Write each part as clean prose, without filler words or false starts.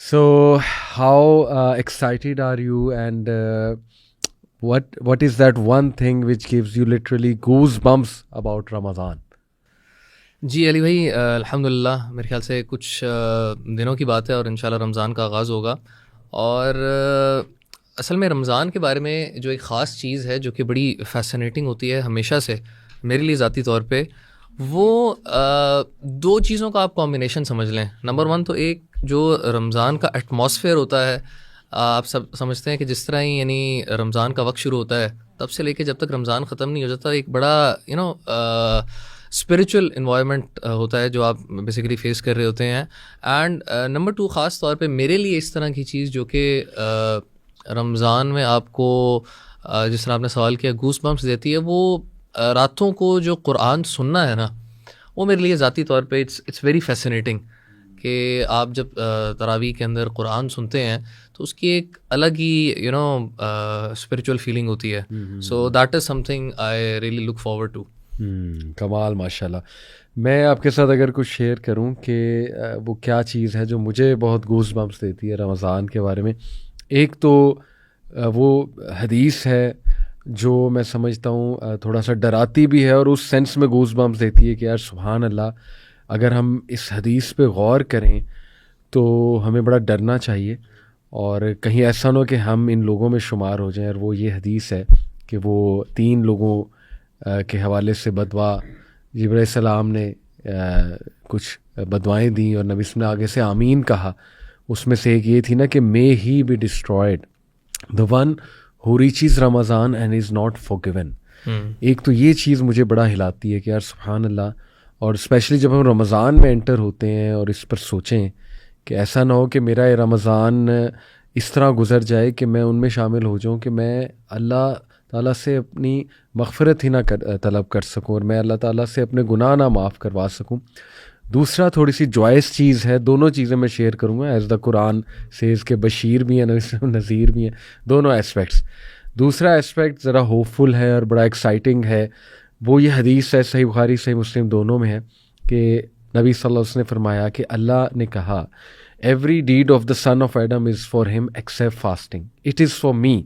So how excited are you, and what is that one thing which gives you literally goosebumps about Ramadan? جی علی بھائی، الحمدللہ میرے خیال سے کچھ دنوں کی بات ہے اور انشاءاللہ رمضان کا آغاز ہوگا. اور اصل میں رمضان کے بارے میں جو ایک خاص چیز ہے جو کہ بڑی فیسنیٹنگ ہوتی ہے ہمیشہ سے میرے لیے ذاتی طور پہ، وہ دو چیزوں کا آپ کمبینیشن سمجھ لیں. نمبر ون تو ایک جو رمضان کا ایٹماسفیئر ہوتا ہے، آپ سب سمجھتے ہیں کہ جس طرح ہی یعنی رمضان کا وقت شروع ہوتا ہے تب سے لے کے جب تک رمضان ختم نہیں ہو جاتا، ایک بڑا اسپریچول انوائرمنٹ ہوتا ہے جو آپ بیسیکلی فیس کر رہے ہوتے ہیں. اینڈ نمبر ٹو، خاص طور پہ میرے لیے اس طرح کی چیز جو کہ رمضان میں آپ کو جس طرح آپ نے سوال کیا گوس بمپس دیتی ہے، وہ راتوں کو جو قرآن سننا ہے نا، وہ میرے لیے ذاتی طور پہ اٹس ویری فیسنیٹنگ کہ آپ جب تراویح کے اندر قرآن سنتے ہیں تو اس کی ایک الگ ہی اسپریچول فیلنگ ہوتی ہے. So that is something I really look forward to. کمال ماشاءاللہ. میں آپ کے ساتھ اگر کچھ شیئر کروں کہ وہ کیا چیز ہے جو مجھے بہت گوس بمپس دیتی ہے رمضان کے بارے میں، ایک تو وہ حدیث ہے جو میں سمجھتا ہوں تھوڑا سا ڈراتی بھی ہے اور اس سینس میں گوس بمپس دیتی ہے کہ یار سبحان اللہ، اگر ہم اس حدیث پہ غور کریں تو ہمیں بڑا ڈرنا چاہیے اور کہیں ایسا نہ ہو کہ ہم ان لوگوں میں شمار ہو جائیں. اور وہ یہ حدیث ہے کہ وہ 3 لوگوں کے حوالے سے بدعا، جبرائیل علیہ السلام نے کچھ بدوائیں دیں اور نبی صلی اللہ علیہ وسلم نے آگے سے آمین کہا. اس میں سے ایک یہ تھی نا کہ may he be destroyed the one who reaches Ramadan and is not forgiven. ایک تو یہ چیز مجھے بڑا ہلاتی ہے کہ یار سبحان اللہ. اور اسپیشلی جب ہم رمضان میں انٹر ہوتے ہیں اور اس پر سوچیں کہ ایسا نہ ہو کہ میرا یہ رمضان اس طرح گزر جائے کہ میں ان میں شامل ہو جاؤں کہ میں اللہ تعالیٰ سے اپنی مغفرت ہی نہ طلب کر سکوں اور میں اللہ تعالیٰ سے اپنے گناہ نہ معاف کروا سکوں. دوسرا تھوڑی سی جوائس چیز ہے، دونوں چیزیں میں شیئر کروں گا. ایز دا قرآن سیز کے بشیر بھی ہیں نذیر بھی ہیں، دونوں اسپیکٹس. دوسرا اسپیکٹ ذرا ہوپ فل ہے اور بڑا ایکسائٹنگ ہے. وہ یہ حدیث ہے، صحیح بخاری صحیح مسلم دونوں میں ہے، کہ نبی صلی اللہ علیہ وسلم نے فرمایا کہ اللہ نے کہا every deed of the son of Adam is for him except fasting, it is for me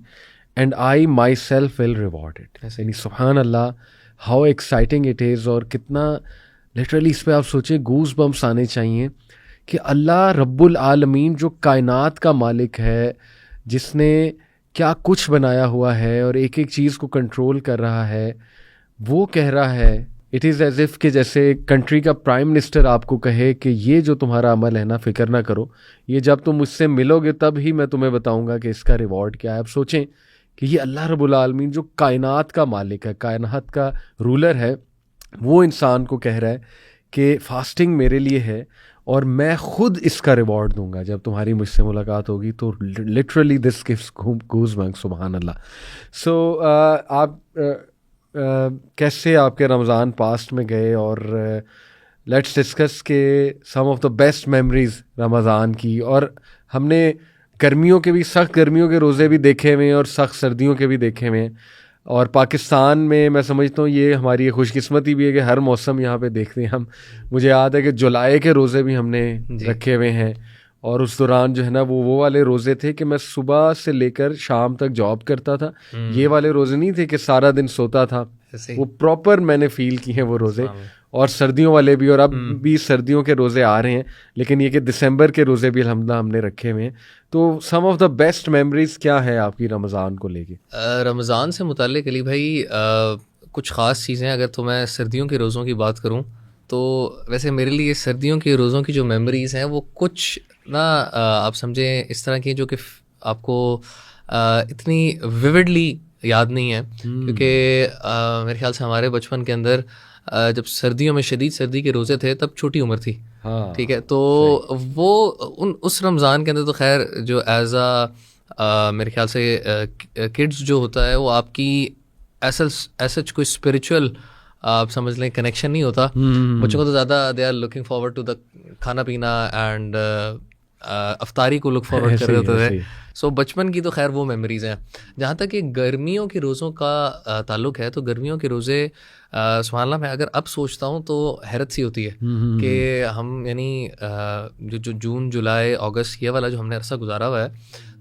and I myself will reward it. یعنی سبحان اللہ ہاؤ ایکسائٹنگ اٹ از. اور کتنا لٹرلی اس پہ آپ سوچیں گوز بمپس آنے چاہیے کہ اللہ رب العالمین جو کائنات کا مالک ہے، جس نے کیا کچھ بنایا ہوا ہے اور ایک ایک چیز کو کنٹرول کر رہا ہے، وہ کہہ رہا ہے اٹ از ایز اف کہ جیسے کنٹری کا پرائم منسٹر آپ کو کہے کہ یہ جو تمہارا عمل ہے نا، فکر نہ کرو، یہ جب تم مجھ سے ملو گے تب ہی میں تمہیں بتاؤں گا کہ اس کا ریوارڈ کیا ہے. آپ سوچیں کہ یہ اللہ رب العالمین جو کائنات کا مالک ہے، کائنات کا رولر ہے، وہ انسان کو کہہ رہا ہے کہ فاسٹنگ میرے لیے ہے اور میں خود اس کا ریوارڈ دوں گا جب تمہاری مجھ سے ملاقات ہوگی. تو literally this gives goes bumps سبحان اللہ. سو آپ کیسے آپ کے رمضان پاسٹ میں گئے، اور لیٹس ڈسکس کہ سم آف دا بیسٹ میموریز رمضان کی. اور ہم نے گرمیوں کے بھی، سخت گرمیوں کے روزے بھی دیکھے ہوئے ہیں اور سخت سردیوں کے بھی دیکھے ہوئے ہیں. اور پاکستان میں میں سمجھتا ہوں یہ ہماری خوش قسمتی بھی ہے کہ ہر موسم یہاں پہ دیکھتے ہیں ہم. مجھے یاد ہے کہ جولائی کے روزے بھی ہم نے رکھے ہوئے ہیں، اور اس دوران جو ہے نا وہ والے روزے تھے کہ میں صبح سے لے کر شام تک جاب کرتا تھا. یہ والے روزے نہیں تھے کہ سارا دن سوتا تھا، وہ پراپر میں نے فیل کیے ہیں وہ روزے. اور سردیوں والے بھی، اور اب بھی سردیوں کے روزے آ رہے ہیں، لیکن یہ کہ دسمبر کے روزے بھی الحمدللہ ہم نے رکھے ہوئے ہیں. تو سم آف دا بیسٹ میموریز کیا ہے آپ کی رمضان کو لے کے؟ رمضان سے متعلق علی بھائی کچھ خاص چیزیں، اگر تو میں سردیوں کے روزوں کی بات کروں تو ویسے میرے لیے سردیوں کے روزوں کی جو میموریز ہیں وہ کچھ نا آپ سمجھیں اس طرح کی جو کہ آپ کو اتنی ویوڈلی یاد نہیں ہے، کیونکہ میرے خیال سے ہمارے بچپن کے اندر جب سردیوں میں شدید سردی کے روزے تھے تب چھوٹی عمر تھی، ٹھیک ہے. تو وہ اس رمضان کے اندر تو خیر جو ایز میرے خیال سے کڈس جو ہوتا ہے وہ آپ کی ایسا کوئی اسپریچول آپ سمجھ لیں کنیکشن نہیں ہوتا. بچوں کو تو زیادہ they are looking forward to the کھانا پینا اینڈ افطاری کو لک فارورڈ کر رہے ہوتے تھے. سو بچپن کی تو خیر وہ میموریز ہیں. جہاں تک کہ گرمیوں کے روزوں کا تعلق ہے تو گرمیوں کے روزے سبحان اللہ میں اگر اب سوچتا ہوں تو حیرت سی ہوتی ہے کہ ہم یعنی جو جون جولائی اگست یہ والا جو ہم نے عرصہ گزارا ہوا ہے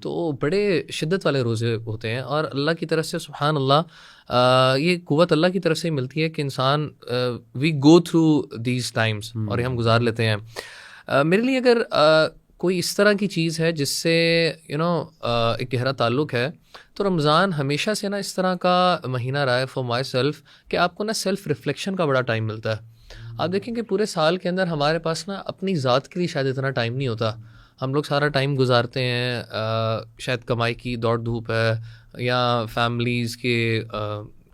تو بڑے شدت والے روزے ہوتے ہیں, اور اللہ کی طرف سے سبحان اللہ یہ قوت اللہ کی طرف سے ہی ملتی ہے کہ انسان وی گو تھرو دیز ٹائمس اور یہ ہم گزار لیتے ہیں. میرے لیے اگر کوئی اس طرح کی چیز ہے جس سے ایک گہرا تعلق ہے تو رمضان ہمیشہ سے نا اس طرح کا مہینہ رہا ہے فار مائی سیلف کہ آپ کو نا سیلف ریفلیکشن کا بڑا ٹائم ملتا ہے. آپ دیکھیں کہ پورے سال کے اندر ہمارے پاس نا اپنی ذات کے لیے شاید اتنا ٹائم نہیں ہوتا. ہم لوگ سارا ٹائم گزارتے ہیں شاید کمائی کی دوڑ دھوپ ہے یا فیملیز کے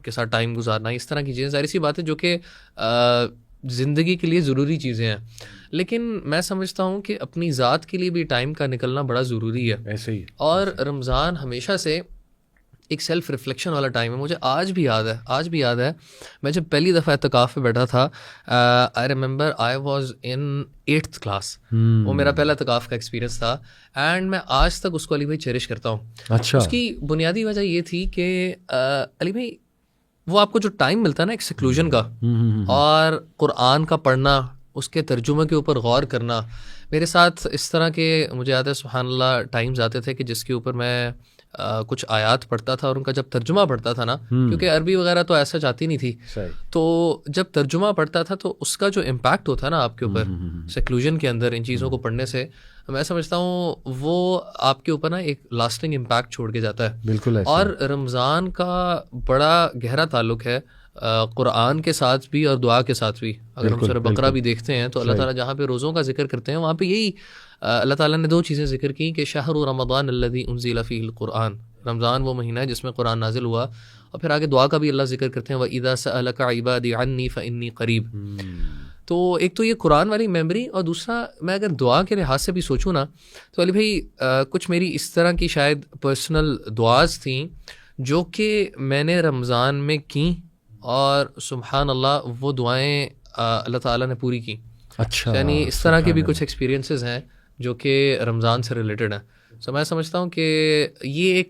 ساتھ ٹائم گزارنا, اس طرح کی چیزیں ظاہر سی بات ہے جو کہ زندگی کے لیے ضروری چیزیں ہیں. لیکن میں سمجھتا ہوں کہ اپنی ذات کے لیے بھی ٹائم کا نکلنا بڑا ضروری ہے. ایسے ہی اور رمضان ہمیشہ سے ایک سیلف ریفلیکشن والا ٹائم ہے. مجھے آج بھی یاد ہے میں جب پہلی دفعہ اعتکاف پہ بیٹھا تھا, I remember I was in 8th class. وہ میرا پہلا اعتکاف کا ایکسپیرینس تھا اینڈ میں آج تک اس کو علی بھائی چیریش کرتا ہوں. اچھا, اس کی بنیادی وجہ یہ تھی کہ علی بھائی وہ آپ کو جو ٹائم ملتا ہے نا ایک سیکلوژن کا اور قرآن کا پڑھنا, اس کے ترجمے کے اوپر غور کرنا. میرے ساتھ اس طرح کے مجھے یاد ہے سبحان اللہ ٹائمز آتے تھے کہ جس کے اوپر میں کچھ آیات پڑھتا تھا اور ان کا جب ترجمہ پڑھتا تھا نا, کیونکہ عربی وغیرہ تو ایسا جاتی نہیں تھی, تو جب ترجمہ پڑھتا تھا تو اس کا جو امپیکٹ ہوتا ہے نا آپ کے اوپر سیکلوژن کے اندر ان چیزوں کو پڑھنے سے, میں سمجھتا ہوں وہ آپ کے اوپر نا ایک لاسٹنگ امپیکٹ چھوڑ کے جاتا ہے. بالکل. اور رمضان کا بڑا گہرا تعلق ہے قرآن کے ساتھ بھی اور دعا کے ساتھ بھی. اگر ہم سورہ بقرہ بھی دیکھتے ہیں تو اللہ تعالیٰ جہاں پہ روزوں کا ذکر کرتے ہیں وہاں پہ یہی اللہ تعالیٰ نے 2 چیزیں ذکر کی کہ شہر رمضان الذی انزل فیہ القرآن, رمضان وہ مہینہ ہے جس میں قرآن نازل ہوا. اور پھر آگے دعا کا بھی اللہ ذکر کرتے ہیں وَإِذَا سَأَلَكَ عِبَادِي عَنِّي فَإِنِّي قَرِيب. تو ایک تو یہ قرآن والی میموری, اور دوسرا میں اگر دعا کے لحاظ سے بھی سوچوں نا تو علی بھائی کچھ میری اس طرح کی شاید پرسنل دعاز تھیں جو کہ میں نے رمضان میں کیں اور سبحان اللہ وہ دعائیں اللہ تعالیٰ نے پوری کی. اچھا, یعنی اس طرح کے بھی کچھ ایکسپیرینسز ہیں جو کہ رمضان سے ریلیٹڈ ہیں. سو میں سمجھتا ہوں کہ یہ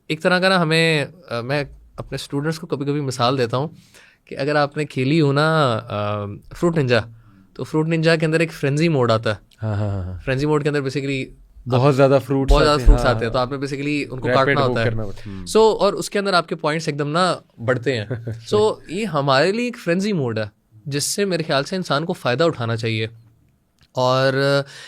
ایک طرح کا نا ہمیں, میں اپنے اسٹوڈنٹس کو کبھی کبھی مثال دیتا ہوں کہ اگر آپ نے کھیلی ہو نا فروٹ ننجا, تو فروٹ ننجا کے اندر ایک فرینزی موڈ آتا ہے. فرینزی موڈ کے اندر بیسیکلی بہت زیادہ فروٹس آتے ہیں تو آپ نے بیسیکلی ان کو کاٹنا ہوتا ہے. سو اور اس کے اندر آپ کے پوائنٹس ایک دم نا بڑھتے ہیں. سو یہ ہمارے لیے ایک فرینزی موڈ ہے جس سے میرے خیال سے انسان کو فائدہ اٹھانا چاہیے, اور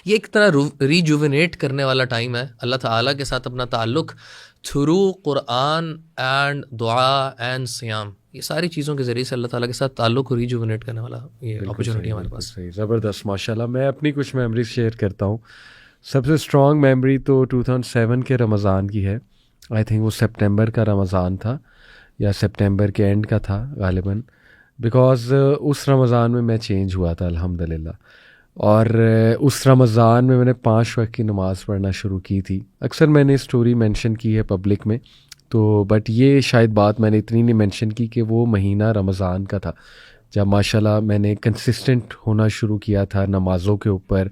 یہ ایک طرح ریجوونیٹ کرنے والا ٹائم ہے اللہ تعالیٰ کے ساتھ اپنا تعلق تھرو قرآن اینڈ دعا اینڈ سیام. یہ ساری چیزوں کے ذریعے سے اللہ تعالیٰ کے ساتھ تعلق کو ریجوونیٹ کرنے والا یہ اپرچونیٹی ہمارے پاس. زبردست, ماشاء اللہ. میں اپنی کچھ میموریز شیئر کرتا ہوں. سب سے اسٹرانگ میموری تو 2007 کے رمضان کی ہے. آئی تھنک وہ سپٹمبر کا رمضان تھا یا سپٹمبر کے اینڈ کا تھا غالباً, بیکاز اس رمضان میں چینج ہوا تھا الحمدللہ. اور اس رمضان میں نے 5 وقت کی نماز پڑھنا شروع کی تھی. اکثر میں نے اسٹوری مینشن کی ہے پبلک میں تو, بٹ یہ شاید بات میں نے اتنی نہیں مینشن کی کہ وہ مہینہ رمضان کا تھا جب ماشاءاللہ میں نے کنسسٹنٹ ہونا شروع کیا تھا نمازوں کے اوپر,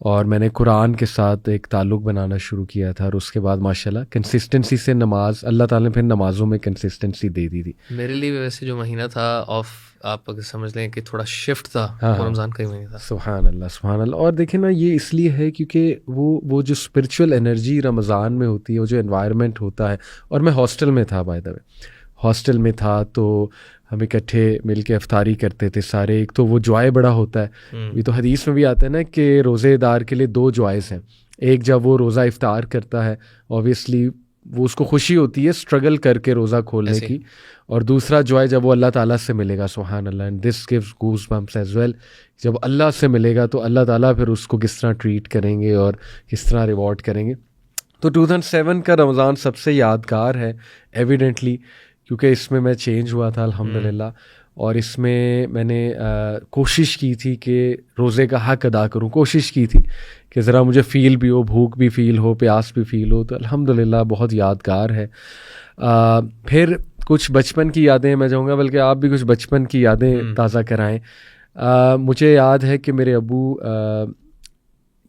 اور میں نے قرآن کے ساتھ ایک تعلق بنانا شروع کیا تھا. اور اس کے بعد ماشاءاللہ کنسسٹنسی سے نماز, اللہ تعالیٰ نے پھر نمازوں میں کنسسٹنسی دے دی تھی. میرے لیے ویسے جو مہینہ تھا آف, آپ اگر سمجھ لیں کہ تھوڑا شفٹ تھا, رمضان کا ہی مہینہ تھا. سبحان اللہ سبحان اللہ. اور دیکھیں نا یہ اس لیے ہے کیونکہ وہ جو اسپرچول انرجی رمضان میں ہوتی ہے, وہ جو انوائرمنٹ ہوتا ہے. اور میں ہاسٹل میں تھا, بائی دا وے ہاسٹل میں تھا تو ہم اکٹھے مل کے افطاری کرتے تھے سارے. ایک تو وہ جوائے بڑا ہوتا ہے, یہ تو حدیث میں بھی آتا ہے نا کہ روزے دار کے لیے 2 جوائز ہیں. ایک جب وہ روزہ افطار کرتا ہے, اوبیسلی وہ اس کو خوشی ہوتی ہے اسٹرگل کر کے روزہ کھولنے کی, اور دوسرا جوائے جب وہ اللہ تعالیٰ سے ملے گا. سبحان اللہ. And this gives goosebumps as well. جب اللہ سے ملے گا تو اللہ تعالیٰ پھر اس کو کس طرح ٹریٹ کریں گے اور کس طرح ریوارڈ کریں گے. تو 2007 کا رمضان سب سے یادگار ہے ایویڈنٹلی, کیونکہ اس میں چینج ہوا تھا الحمدللہ. اور اس میں نے کوشش کی تھی کہ روزے کا حق ادا کروں. کوشش کی تھی کہ ذرا مجھے فیل بھی ہو, بھوک بھی فیل ہو, پیاس بھی فیل ہو. تو الحمدللہ بہت یادگار ہے. پھر کچھ بچپن کی یادیں میں چاہوں گا, بلکہ آپ بھی کچھ بچپن کی یادیں تازہ کرائیں. مجھے یاد ہے کہ میرے ابو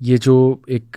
یہ جو ایک